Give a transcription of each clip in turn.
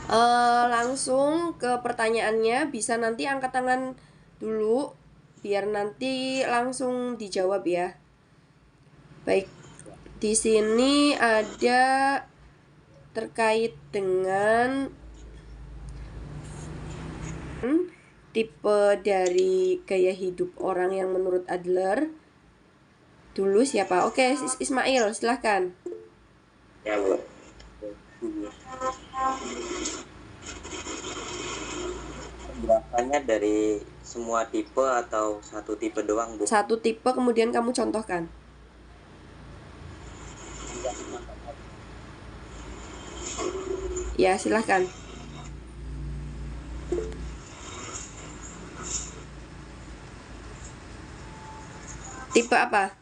Langsung ke pertanyaannya, bisa nanti angkat tangan dulu biar nanti langsung dijawab ya. Baik, di sini ada terkait dengan tipe dari gaya hidup orang yang menurut Adler. Dulu siapa? Oke, Ismail, silahkan. Ya, Bu. Penjelasannya dari semua tipe atau satu tipe doang, Bu? Satu tipe, kemudian kamu contohkan. Ya, silahkan. Tipe apa?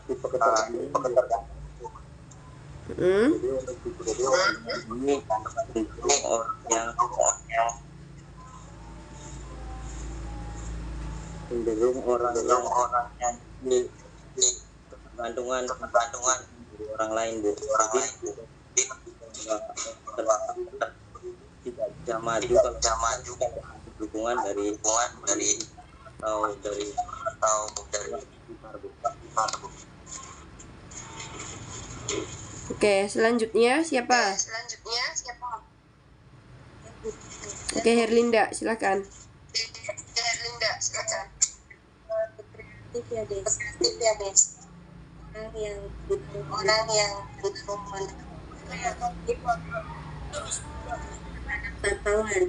Tipe ketergantungan. Hmm? Ini orang yang di ketergantungan dari orang lain, Bu. Tidak bisa maju kalau dukungan dari sekitar, Bu. Oke, selanjutnya siapa? Oke, Herlinda, silakan. Kreatif ya, Des. Orang yang butuh tantangan.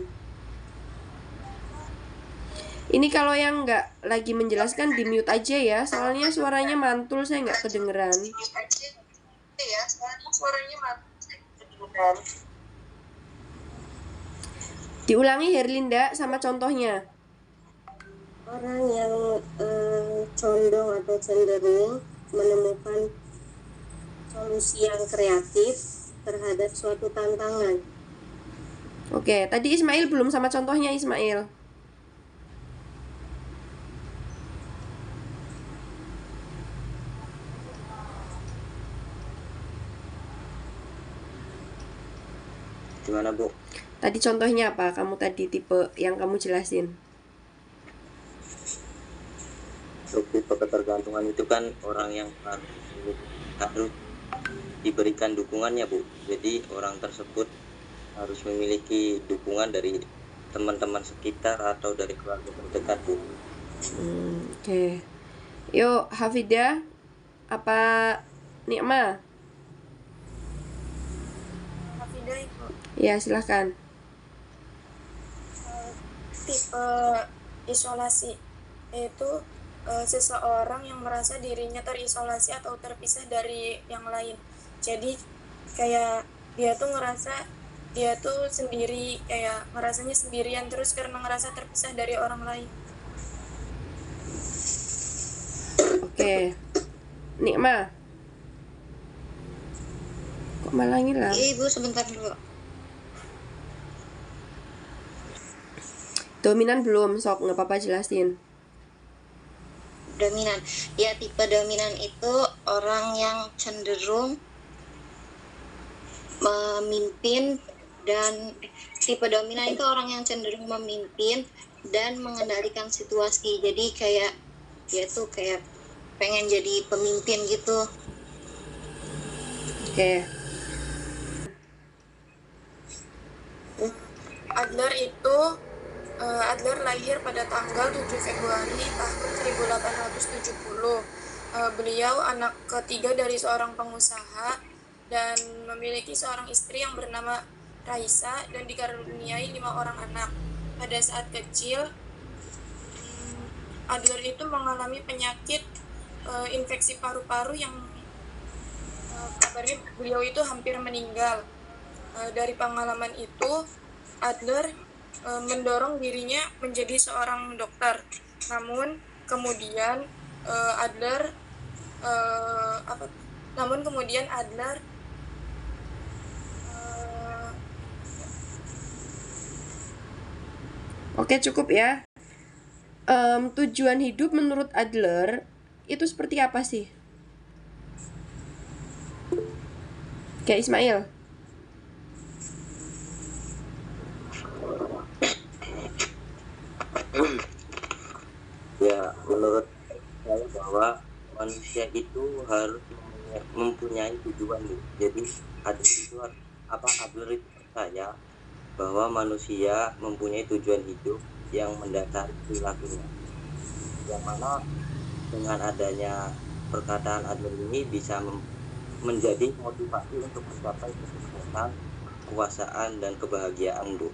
Ini kalau yang nggak lagi menjelaskan di mute aja ya, soalnya suaranya mantul, saya nggak kedengeran. Diulangi Herlinda sama contohnya. Orang yang condong atau cenderung menemukan solusi yang kreatif terhadap suatu tantangan. Oke, tadi Ismail belum sama contohnya, Ismail. Gimana, Bu? Tadi contohnya apa? Kamu tadi tipe yang kamu jelasin. Untuk tipe ketergantungan itu kan orang yang harus diberikan dukungannya, Bu. Jadi orang tersebut harus memiliki dukungan dari teman-teman sekitar atau dari keluarga terdekat, Bu. Oke. Yuk, Hafida, apa Nikma? Hafida itu Ya, silahkan. tipe isolasi, yaitu seseorang yang merasa dirinya terisolasi atau terpisah dari yang lain. Jadi kayak dia tuh ngerasa dia tuh sendiri, kayak ngerasanya sendirian terus karena ngerasa terpisah dari orang lain. Oke. Nikma. Kok malah ngilang? Ibu sebentar dulu. Dominan belum, sok nggak apa-apa jelasin. Dominan. Ya, tipe dominan itu orang yang cenderung memimpin dan tipe dominan itu orang yang cenderung memimpin dan mengendalikan situasi. Jadi kayak dia tuh kayak pengen jadi pemimpin gitu. Oke. Adler lahir pada tanggal 7 Februari tahun 1870. Beliau anak ketiga dari seorang pengusaha dan memiliki seorang istri yang bernama Raisa dan dikaruniai 5 orang anak. Pada saat kecil, Adler itu mengalami penyakit infeksi paru-paru yang kabarnya beliau itu hampir meninggal. Dari pengalaman itu, Adler mendorong dirinya menjadi seorang dokter. Namun kemudian Adler Oke, cukup ya. Tujuan hidup menurut Adler itu seperti apa sih? Kayak Ismail. manusia itu harus mempunyai tujuan, Bu. Jadi Adler itu Adler itu percaya bahwa manusia mempunyai tujuan hidup yang mendasari perilakunya, yang mana dengan adanya perkataan Adler ini bisa menjadi motivasi untuk mencapai kesuksesan, kekuasaan, dan kebahagiaan, Bu.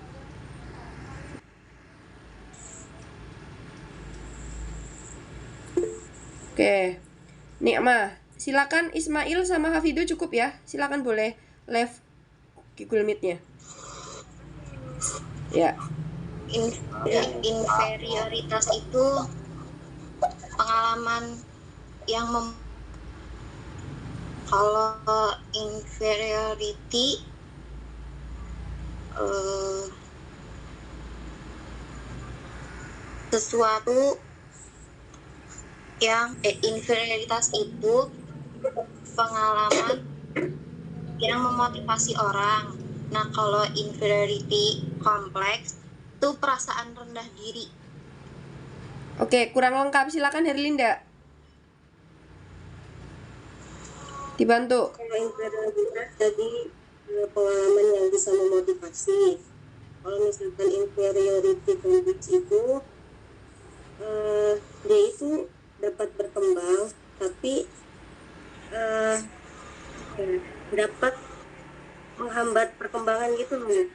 Oke. Nikma, silakan Ismail sama Hafido cukup ya. Silakan boleh live Google Meet-nya. Ya. Inferioritas itu pengalaman yang kalau inferiority sesuatu yang inferioritas itu pengalaman yang memotivasi orang. Nah, kalau inferiority kompleks itu perasaan rendah diri. Oke, kurang lengkap. Silakan Herlinda. Dibantu. Kalau inferioritas jadi pengalaman yang bisa memotivasi. Kalau misalkan inferiority complex itu dia itu dapat berkembang, tapi dapat menghambat perkembangan gitu loh.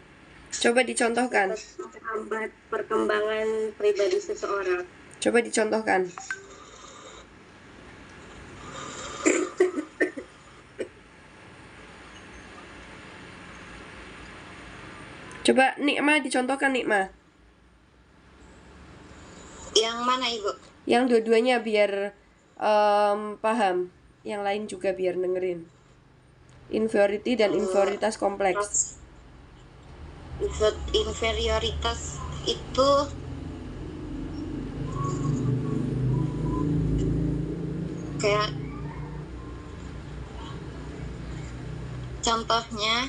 Coba dicontohkan. Menghambat perkembangan pribadi seseorang. Coba dicontohkan. Coba Nikma dicontohkan, Nikma. Yang mana, Ibu? Yang dua-duanya biar paham. Yang lain juga biar dengerin. Inferiority dan inferioritas kompleks. Inferioritas itu kayak contohnya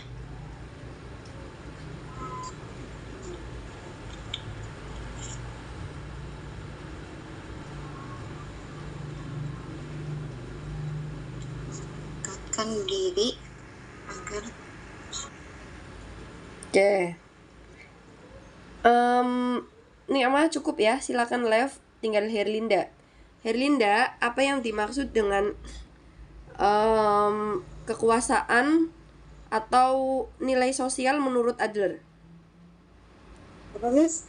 dekatkan diri agar Oke. Nikma cukup ya, silakan live. Tinggal Herlinda. Herlinda, apa yang dimaksud dengan kekuasaan atau nilai sosial menurut Adler? Apa, Miss?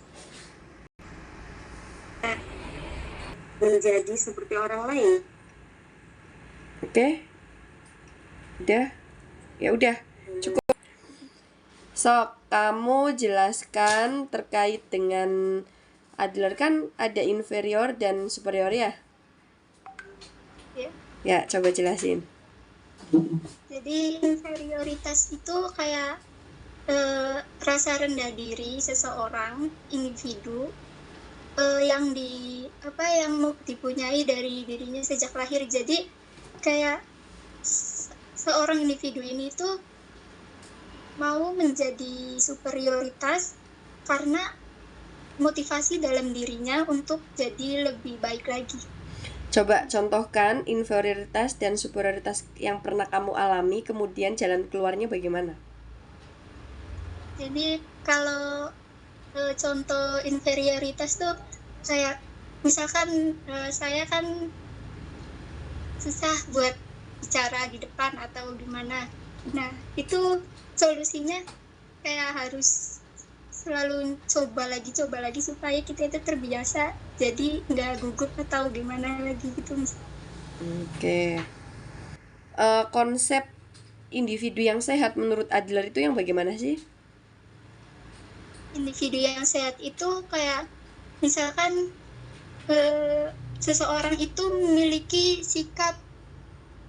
Menjadi seperti orang lain. Oke. Udah. Ya udah, cukup. So, kamu jelaskan terkait dengan Adler, kan ada inferior dan superior ya? ya. Ya, coba jelasin. Jadi inferioritas itu kayak rasa rendah diri seseorang individu yang dipunyai dari dirinya sejak lahir. Jadi kayak seorang individu ini tuh mau menjadi superioritas karena motivasi dalam dirinya untuk jadi lebih baik lagi. Coba contohkan inferioritas dan superioritas yang pernah kamu alami, kemudian jalan keluarnya bagaimana? Jadi kalau contoh inferioritas tuh kayak misalkan saya kan susah buat bicara di depan atau gimana. Nah, itu solusinya kayak harus selalu coba lagi supaya kita itu terbiasa, jadi nggak gugup atau gimana lagi gitu. Oke. Konsep individu yang sehat menurut Adler itu yang bagaimana sih? Individu yang sehat itu kayak misalkan seseorang itu memiliki sikap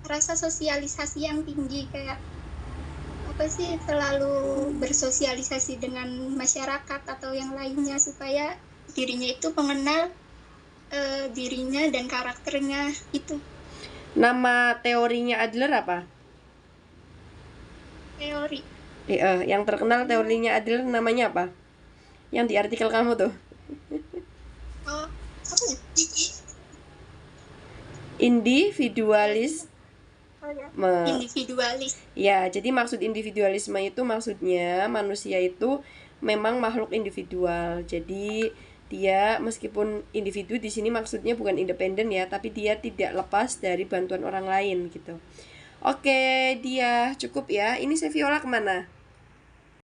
rasa sosialisasi yang tinggi, kayak selalu bersosialisasi dengan masyarakat atau yang lainnya supaya dirinya itu mengenal dirinya dan karakternya itu. Nama teorinya Adler apa? Teori. Yang terkenal teorinya Adler namanya apa? Yang di artikel kamu tuh. Oh, apa ya? Individualisme. Individualis. Ya, jadi maksud individualisme itu maksudnya manusia itu memang makhluk individual. Jadi dia meskipun individu di sini maksudnya bukan independen ya, tapi dia tidak lepas dari bantuan orang lain gitu. Oke, dia cukup ya. Ini Seviola kemana?